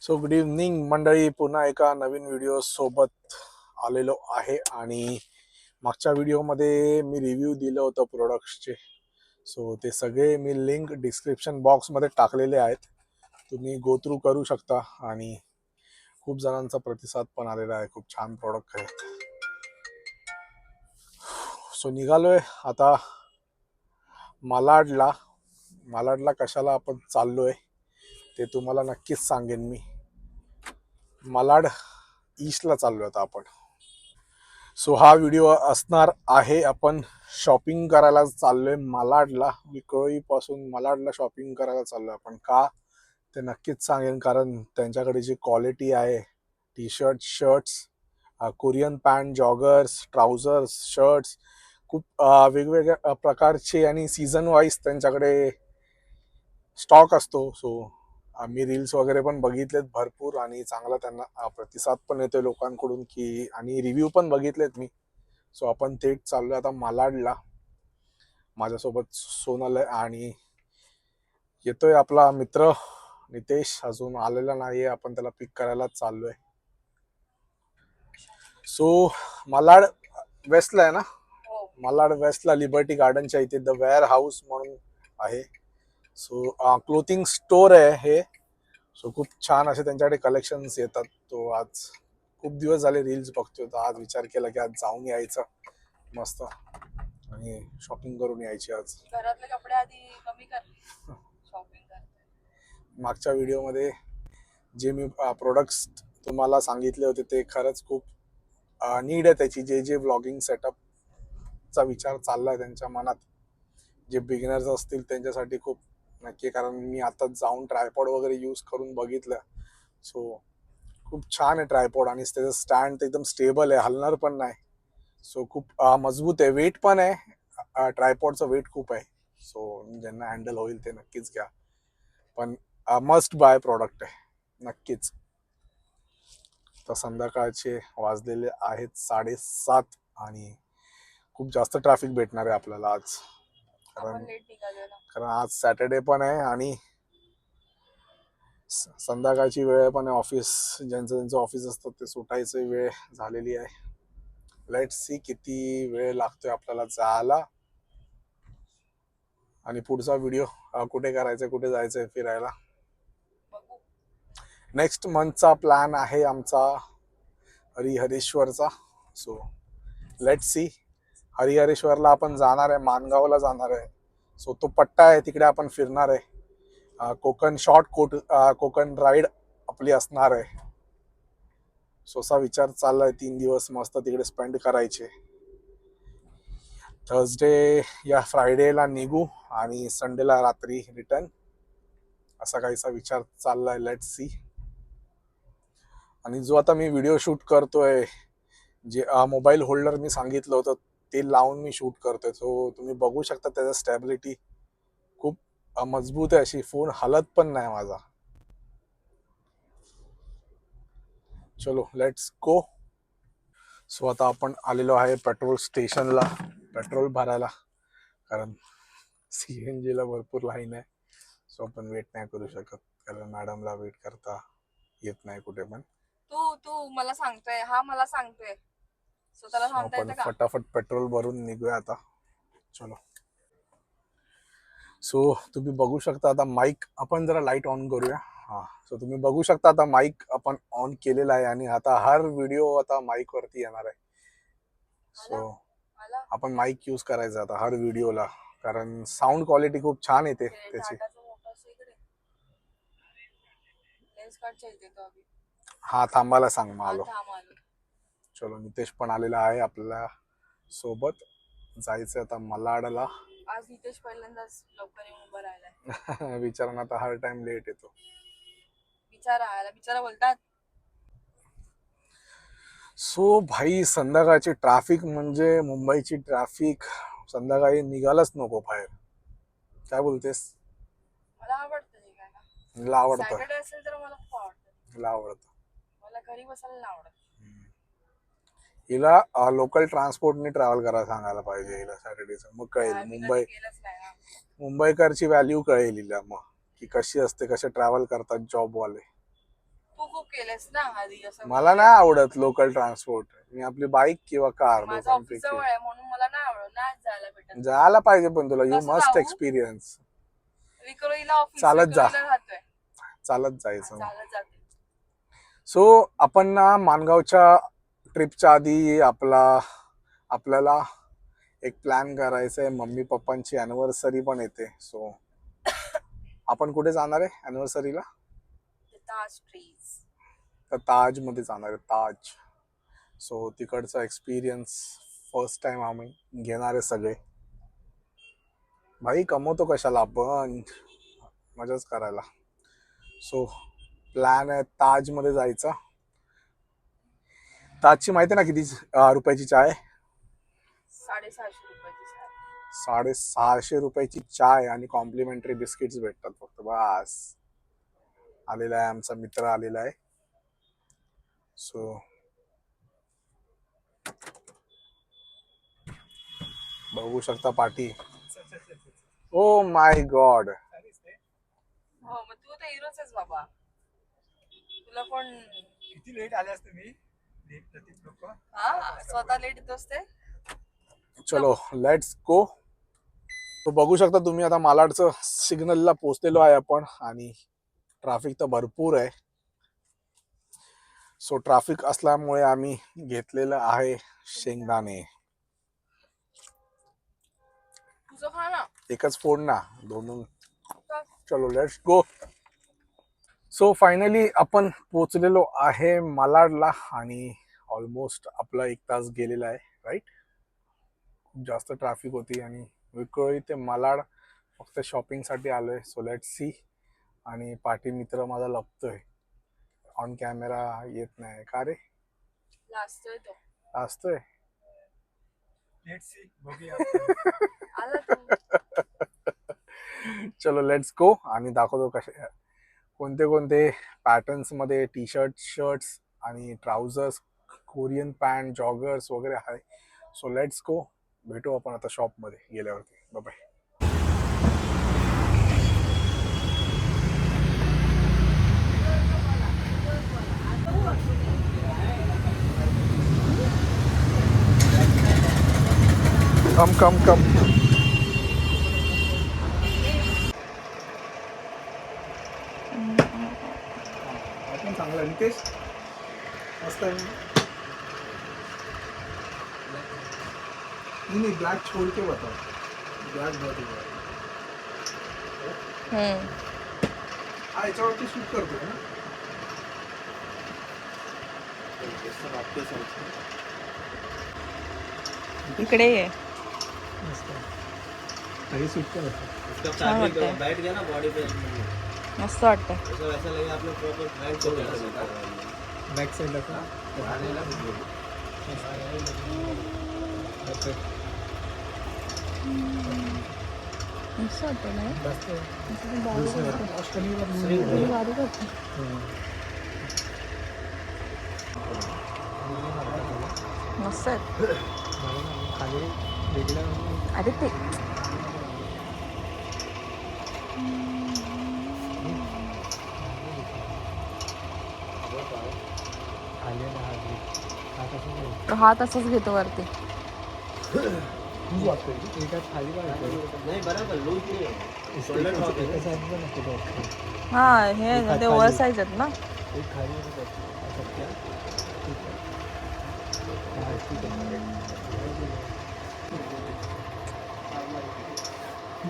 So good evening मंडळी, पुन्हा एका नवीन व्हिडिओ सोबत आलेलो आहे. आणि मागच्या व्हिडिओमध्ये मी रिव्ह्यू दिलं होतं प्रोडक्ट्सचे. सो ते सगळे मी लिंक डिस्क्रिप्शन बॉक्समध्ये टाकलेले आहेत, तुम्ही गो थ्रू करू शकता. आणि खूप जणांचा प्रतिसाद पण आलेला आहे, खूप छान प्रोडक्ट आहेत. सो निघालोय आता मालाडला. मालाडला कशाला आपण चाललोय ते तुम्हाला नक्कीच सांगेन मी. मालाड ईस्टला चाललोय आता आपण. सो हा व्हिडिओ असणार आहे, आपण शॉपिंग करायला चाललोय मालाडला. विक्रोळीपासून मालाडला शॉपिंग करायला चाललोय आपण. का ते नक्कीच सांगेन, कारण त्यांच्याकडे जी क्वालिटी आहे, T shirt, shirts, Korean pant, joggers, trousers, shirts, खूप वेगवेगळ्या प्रकारचे आणि सीझन वाईज त्यांच्याकडे स्टॉक असतो. सो आम्ही रील्स वगैरे पण बघितलेत भरपूर, आणि चांगला त्यांना प्रतिसाद पण येतोय लोकांकडून की, आणि रिव्ह्यू पण बघितलेत मी. सो आपण थेट चाललोय आता मालाडला. माझ्यासोबत सोनल आहे आणि येतोय आपला मित्र नितेश, अजून आलेला नाहीये. आपण त्याला पिक करायला चाललोय. सो मालाड वेस्टला आहे ना? मालाड वेस्टला लिबर्टी गार्डनच्या इथे द वेअर हाऊस म्हणून आहे. सो क्लोथिंग स्टोर आहे हे. सो खूप छान असे त्यांच्याकडे कलेक्शन्स येतात. तो आज खूप दिवस झाले रील्स बघतोय, तर आज विचार केला की आज जाऊन यायचं मस्त आणि शॉपिंग करून यायची. आज घरातले कपडे आधी कमी कर, शॉपिंग करते. मागच्या व्हिडिओमध्ये जे मी प्रोडक्ट्स तुम्हाला सांगितले होते ते खरंच खूप नीड आहे त्याची. जे जे व्लॉगिंग सेटअपचा विचार चाललाय त्यांच्या मनात, जे बिगिनर्स असतील त्यांच्यासाठी खूप नक्की. कारण मी आता जाऊन ट्रायपॉड वगैरे यूज करून बघितलं. सो खूप छान आहे ट्रायपॉड, आणि त्याचं स्टँड एकदम स्टेबल आहे, हलणार पण नाही. सो खूप मजबूत आहे, वेट पण आहे. ट्रायपॉडचं वेट खूप आहे. सो ज्यांना हँडल होईल ते नक्कीच घ्या, पण मस्ट बाय प्रॉडक्ट आहे नक्कीच. तर संध्याकाळचे वाजलेले आहेत 7:30, आणि खूप जास्त ट्रॅफिक भेटणार आहे आपल्याला आज. कारण आज सॅटर्डे पण आहे आणि संध्याकाळची वेळ पण आहे. ऑफिस ज्यांचं ज्यांचं ऑफिस असतं ते सुटायची वेळ झालेली आहे. लेट्स सी किती वेळ लागतोय आपल्याला जायला, आणि पुढचा व्हिडिओ कुठे करायचा, कुठे जायचंय फिरायला. नेक्स्ट मंथचा प्लॅन आहे आमचा हरिहरेश्वरचा. So let's see. हरिहरेश्वरला आपण जाणार आहे, मानगावला जाणार आहे. सो तो पट्टा आहे, तिकडे आपण फिरणार आहे. कोकण कोकण राईड आपली असणार आहे. सो असा विचार चाललाय, 3 दिवस मस्त तिकडे स्पेंड करायचे. थर्सडे या फ्रायडेला निघू आणि संडेला रात्री रिटर्न, असा काहीसा विचार चाललाय. Let's see. आणि जो आता मी व्हिडिओ शूट करतोय, जे मोबाईल होल्डर मी सांगितलं होतं ते लावून मी शूट करतोय. सो तुम्ही बघू शकता त्याचा स्टॅबिलिटी खूप मजबूत आहे, अशी फोन हलत पण नाही माझा. चलो लेट्स गो. सो आता आपण आलेलो आहे पेट्रोल स्टेशनला पेट्रोल भरायला, कारण सीएनजी ला भरपूर लाईन आहे. सो आपण वेट नाही करू शकत, कारण मॅडमला वेट करता येत नाही कुठे पण. तू तू मला सांगतोय, हा मला सांगतोय, सो त्याला सांगता आपण येतं का? फटाफट पेट्रोल भरून निघूया आता. चलो. सो तुम्ही बघू शकता आता माईक, आपण जरा लाईट ऑन करूया. हा, सो तुम्ही बघू शकता आता माईक आपण ऑन केलेला आहे, आणि आता हर व्हिडिओ आता माईक वरती येणार आहे. सो आपण माईक यूज करायचा आता हर व्हिडिओला, कारण साऊंड क्वालिटी खूप छान येते त्याची. हा थांबायला सांग मग आलो. चलो, नितेश पण आलेला आहे आपल्या सोबत. जायचं आता मलाडला. आज नितेश पहिल्यांदाच लवकर येऊन उभा राहिलाय. विचारणा आता हर टाइम लेट येतो. बिचारा बोलतात. सो भाई, संध्याकाळची ट्रॅफिक म्हणजे मुंबईची ट्रॅफिक, संध्याकाळी निघायलाच नको बाहेर. काय बोलतेस? मला आवडतं निघायला. मला आवडतं. सॅटर्डे असेल तर मला खूप आवडतं. मला आवडतं. मला घरी बसायला नाही आवडत. हिला लोकल ट्रान्सपोर्टने ट्रॅव्हल करायला सांगायला पाहिजे हिला सॅटर्डेचं, मग कळेल मुंबईकरची व्हॅल्यू कळेल हिला मग, की कशी असते, कसे ट्रॅव्हल करतात जॉबवाले. तू खूप केलेस ना आधी असं. मला नाही आवडत लोकल ट्रान्सपोर्ट. मी आपली बाईक किंवा कार माझं ऑफिस दोघांपैकी जवळ आहे म्हणून मला नाही आवडत, नाही जायला भेटत. जायला पाहिजे, पण तुला यू कसं मस्ट जाऊ? एक्सपिरियन्स. विक्रोळीला ऑफिस, चालत जा. विक्रोळीला राहतोय. चालत जायचं. चालत जाते. सो आपण ना माणगावच्या ट्रिपच्या आधी आपल्याला एक प्लॅन करायचा आहे. मम्मी पप्पांची अॅनिव्हर्सरी पण येते. सो आपण कुठे जाणार आहे अॅनिव्हर्सरीला? ताज ट्रीज. तर ताजमध्ये जाणार आहे, ताज. सो तिकडचा एक्सपिरियन्स फर्स्ट टाइम आम्ही घेणार आहे सगळे. भाई कमवतो कशाला आपण, मजाच करायला. सो प्लॅन आहे ताजमध्ये जायचा. ताजची माहिती आहे ना किती रुपयाची चाय? 650 रुपयाची साडी. 650 रुपयाची चाय आणि कॉम्प्लिमेंटरी बिस्किट्स भेटतात फक्त, बस. आलेला आहे आमचा मित्र आलेला आहे. सो बघू शकता पार्टी. Oh my God. हो मग तू तर हिरोच आहेस बाबा. तुला पण किती लेट आले असते मी, लेट प्रतीक लोक. हा स्वतः लेट येतोस ते. चलो लेट्स गो. तो बघू शकता तुम्ही आता मालाडचं सिग्नलला पोहोचलेलो आहे आपण, आणि ट्रॅफिक तर भरपूर आहे. सो ट्रॅफिक असल्यामुळे आम्ही घेतलेलं आहे शेंगदाणे. तुझं खा ना. एकच फोड ना, दोन. चलो लेट्स गो. सो फायनली आपण पोचलेलो आहे मालाडला, आणि ऑलमोस्ट आपला 1 तास गेलेला आहे, राईट. खूप जास्त ट्रॅफिक होती, आणि विक्रोळी ते मालाड फक्त शॉपिंगसाठी आलोय. So let's C. आणि पाठी मित्र माझा लपतोय, ऑन कॅमेरा येत नाही. का रे लाजतोय तो. असतोय? लेट सी बघूया. आला तू. चलो लेट्स गो. आणि दाखवतो कसे कोणते कोणते पॅटर्न्स मध्ये टी शर्ट्स आणि ट्राउझर्स, कोरियन पॅन्ट, जॉगर्स वगैरे आहे. So let's go. भेटू आपण आता शॉपमध्ये गेल्यावरती. Bye bye. कम आपण चांगला नितेश मस्त आहे. नहीं ब्लैक छोड़ के बताओ. ब्लैक बहुत ही हा याच्यावरती शूट करतोय ना. इकडे ये. काही शूट करतो. छान वाटतंय. बैठ गया ना बॉडी पे, मस्त वाटतंय. ऐसा वैसा लगे आप लोग प्रॉपर फ्लाइट हो गया. बॅक साईडला का? मस्त वाटतंय ना. मस्त आहे. अरे ते हा तसंच घेतो वरती. नहीं बराबर लूज नहीं है, शोल्डर ड्रॉप है. हा हे ते ओव्हर साईज आहेत ना.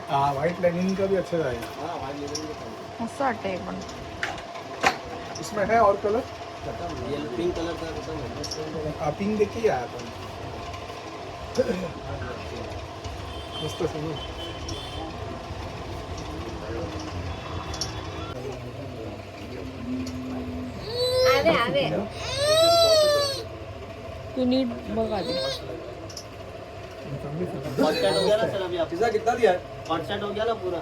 हाँ व्हाइट लाइनिंग का भी अच्छा रहेगा. हाँ वाइट लेवल में मस्त वाटतंय पण. इसमें है और कलर. खत्म, ये पिंक कलर का खत्म है. पिंक देखिए आया था मस्त सगळं. तू नीट बघ आधी. हॉट सेट हो गया ना सर, अभी आप पिज्जा कितना दिया है? हॉट सेट हो गया ना पूरा.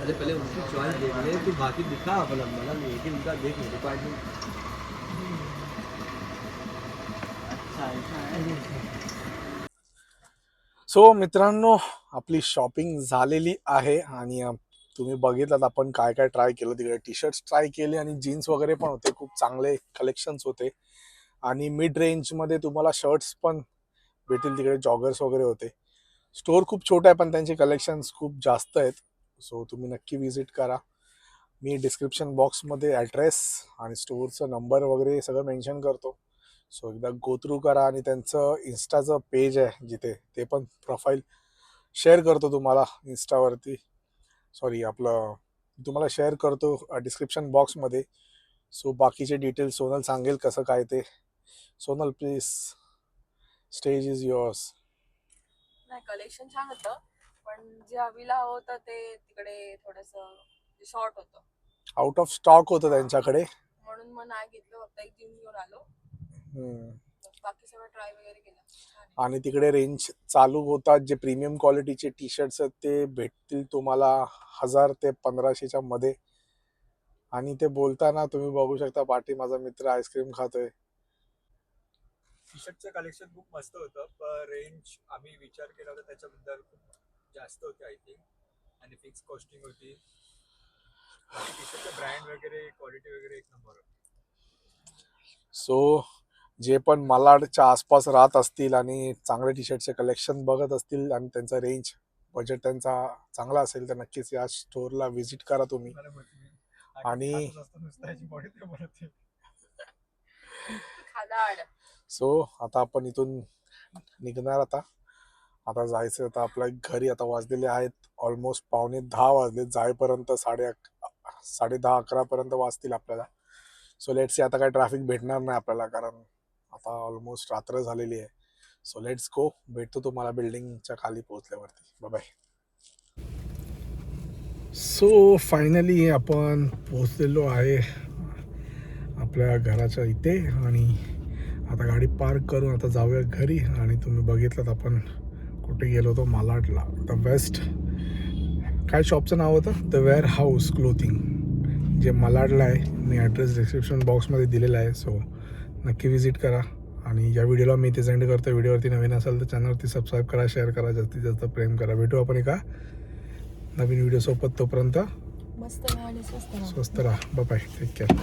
अरे पहले उनकी चॉइस देख ले, तू बाकी दिखा अपना, मला नहीं एक ही उनका देख ले डिपार्टमेंट. अच्छा ऐसा है. सो मित्रांनो, आपली शॉपिंग झालेली आहे, आणि तुम्ही बघितलात आपण काय काय ट्राय केलं तिकडे. टी शर्ट्स ट्राय केले आणि जीन्स वगैरे पण होते, खूप चांगले कलेक्शन्स होते. आणि मिड रेंजमध्ये तुम्हाला शर्ट्स पण भेटेल तिकडे, जॉगर्स वगैरे होते. स्टोअर खूप छोटा आहे पण त्यांचे कलेक्शन्स खूप जास्त आहेत. सो तुम्ही नक्की विजिट करा. मी डिस्क्रिप्शन बॉक्समध्ये ॲड्रेस आणि स्टोअरचं नंबर वगैरे सगळं मेन्शन करतो. सो एकदा गो थ्रू करा. आणि त्यांचं इन्स्टाचं पेज आहे जिथे, ते पण प्रोफाईल शेअर करतो तुम्हाला इन्स्टावरती. सॉरी, आपलं तुम्हाला शेअर करतो डिस्क्रिप्शन बॉक्समध्ये. सो बाकीचे डिटेल्स सोनल सांगेल कसं काय ते. Sonal please, stage is yours. नाही, कलेक्शन छान होतं, पण जे हवीला हवं होतं ते तिकडे थोडस शॉर्ट होतं, आउट ऑफ स्टॉक होतं त्यांच्याकडे. म्हणून मग नाही घेतलं. फक्त एक जीन्स घेऊन आलो. हम्म. बाकी सगळं ट्राय वगैरे केलं. छान आहे. आणि तिकडे रेंज चालू होतात. जे प्रीमियम क्वालिटीचे टी शर्ट्स आहेत ते भेटतील तुम्हाला 1000 ते 1500च्या मध्ये. आणि ते बोलताना तुम्ही बघू शकता पाठी माझा मित्र आईस्क्रीम खातोय. टी शर्टचं कलेक्शन खूप मस्त होतं, पण रेंज आम्ही विचार केला होता त्याच्याबद्दल खूप जास्त होते आय थिंक, आणि फिक्स कॉस्टिंग होती. टी शर्टचं ब्रँड वगैरे, क्वालिटी वगैरे एक नंबर होती. सो जे पण मालाडच्या आसपास राहत असतील आणि चांगले टी शर्टचे कलेक्शन बघत असतील आणि त्यांचा रेंज बजेट त्यांचा चांगला असेल तर नक्कीच या स्टोअरला व्हिजिट करा तुम्ही. मला बोलते मी, आणि- खातच असतो नुसतं याची body ते बनवते. खादाड. सो आता आपण इथून निघणार. आता जायचं आता आपल्या घरी. आता वाजलेले आहेत ऑलमोस्ट 9:45 वाजले. जाईपर्यंत 10:30 11पर्यंत वाजतील आपल्याला. So let's C. आता काय ट्रॅफिक भेटणार नाही आपल्याला, कारण आता ऑलमोस्ट रात्र झालेली आहे. So let's go. भेटतो तुम्हाला बिल्डिंगच्या खाली पोहोचल्यावरती. बाय. सो फायनली आपण पोहोचलेलो आहे आपल्या घराच्या इथे. आणि आता गाडी पार्क करून आता जाऊया घरी. आणि तुम्ही बघितलं आपण कुठे गेलो होतो, मालाडला. द वेस्ट, काय शॉपचं नाव होतं, द वेअर हाऊस क्लोथिंग, जे मालाडला आहे. मी ॲड्रेस डिस्क्रिप्शन बॉक्समध्ये दिलेला आहे. सो नक्की विजिट करा. आणि या व्हिडिओला मी इथे सेंड करतो. व्हिडिओवरती नवीन असाल तर चॅनलवरती सबस्क्राईब करा, शेअर करा, जास्तीत जास्त प्रेम करा. भेटू आपण एका नवीन व्हिडिओसोबत. तोपर्यंत मस्त आणि स्वस्त. स्वस्त राहा. Bye, take care.